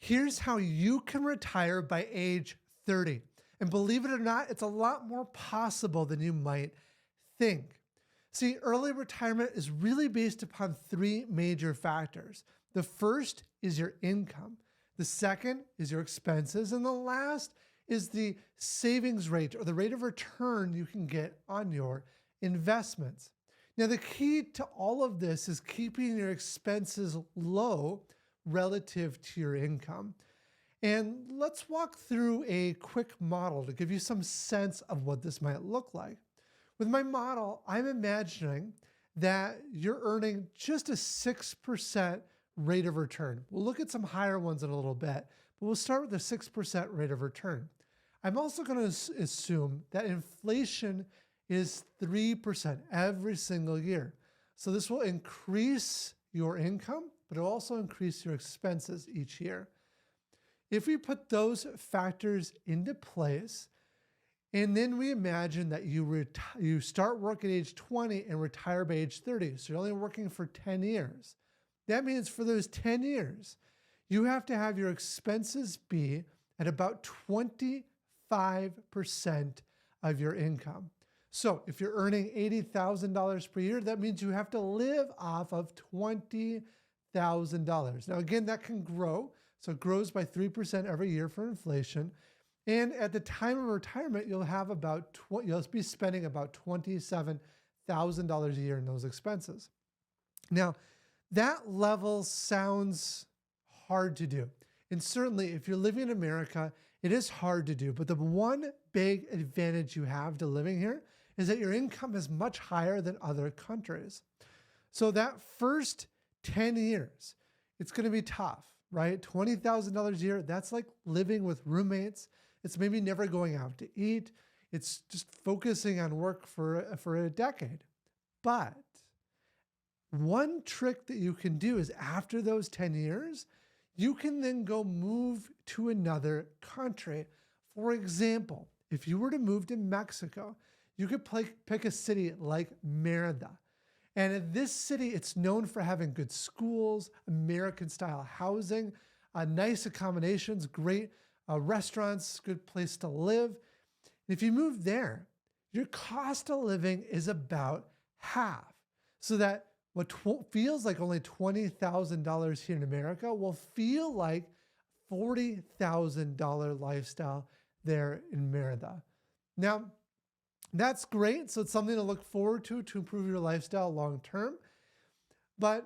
Here's how you can retire by age 30. And believe it or not, it's a lot more possible than you might think. See, early retirement is really based upon three major factors. The first is your income. The second is your expenses. And the last is the savings rate or the rate of return you can get on your investments. Now, the key to all of this is keeping your expenses low relative to your income. And let's walk through a quick model to give you some sense of what this might look like. With my model, I'm imagining that you're earning just a 6% rate of return. We'll look at some higher ones in a little bit, but we'll start with the 6% rate of return. I'm also going to assume that inflation is 3% every single year. So this will increase your income, but it'll also increase your expenses each year. If we put those factors into place, and then we imagine that you start work at age 20 and retire by age 30, so you're only working for 10 years. That means for those 10 years, you have to have your expenses be at about 25% of your income. So if you're earning $80,000 per year, that means you have to live off of $20,000. Now, again, that can grow. So it grows by 3% every year for inflation. And at the time of retirement, you'll be spending about $27,000 a year in those expenses. Now, that level sounds hard to do. And certainly if you're living in America, it is hard to do. But the one big advantage you have to living here is that your income is much higher than other countries. So that first 10 years, it's going to be tough, right? $20,000 a year, that's like living with roommates. It's maybe never going out to eat. It's just focusing on work for a decade. But one trick that you can do is after those 10 years, you can then go move to another country. For example, if you were to move to Mexico, you could pick a city like Merida. And in this city, it's known for having good schools, American-style housing, nice accommodations, great restaurants, good place to live. And if you move there, your cost of living is about half. So that what feels like only $20,000 here in America will feel like $40,000 lifestyle there in Merida. Now, that's great. So it's something to look forward to improve your lifestyle long term. But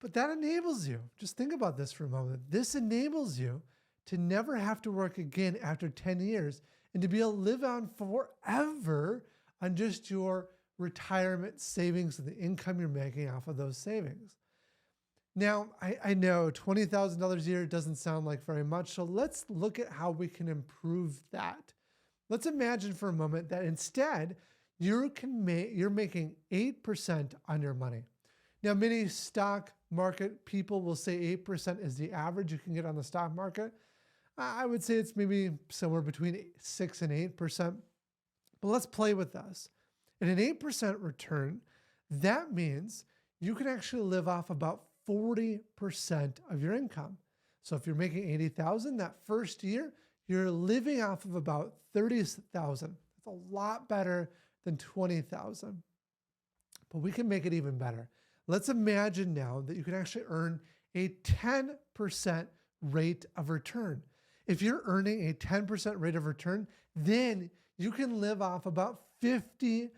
that enables you, just think about this for a moment. This enables you to never have to work again after 10 years and to be able to live on forever on just your retirement savings and the income you're making off of those savings. Now, I know $20,000 a year doesn't sound like very much, so let's look at how we can improve that. Let's imagine for a moment that instead you're making 8% on your money. Now, many stock market people will say 8% is the average you can get on the stock market. I would say it's maybe somewhere between 6 and 8%. But let's play with this. At an 8% return, that means you can actually live off about 40% of your income. So if you're making $80,000 that first year, you're living off of about $30,000. That's a lot better than $20,000. But we can make it even better. Let's imagine now that you can actually earn a 10% rate of return. If you're earning a 10% rate of return, then you can live off about 50%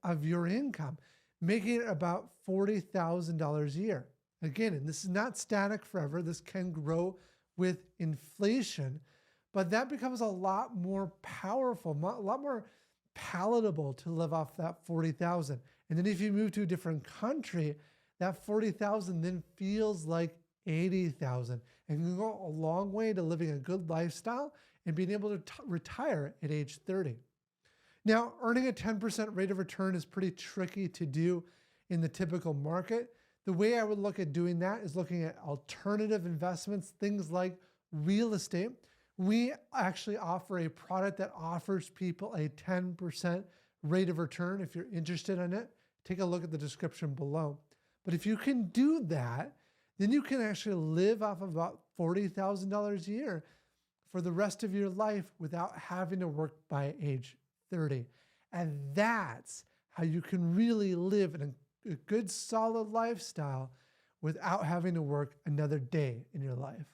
of your income, making it about $40,000 a year. Again, and this is not static forever. This can grow with inflation, but that becomes a lot more powerful, a lot more palatable to live off that 40,000. And then if you move to a different country, that 40,000 then feels like 80,000 and can go a long way to living a good lifestyle and being able to retire at age 30. Now, earning a 10% rate of return is pretty tricky to do in the typical market. The way I would look at doing that is looking at alternative investments, things like real estate. We actually offer a product that offers people a 10% rate of return. If you're interested in it, take a look at the description below. But if you can do that, then you can actually live off of about $40,000 a year for the rest of your life without having to work by age 30. And that's how you can really live a good, solid lifestyle without having to work another day in your life.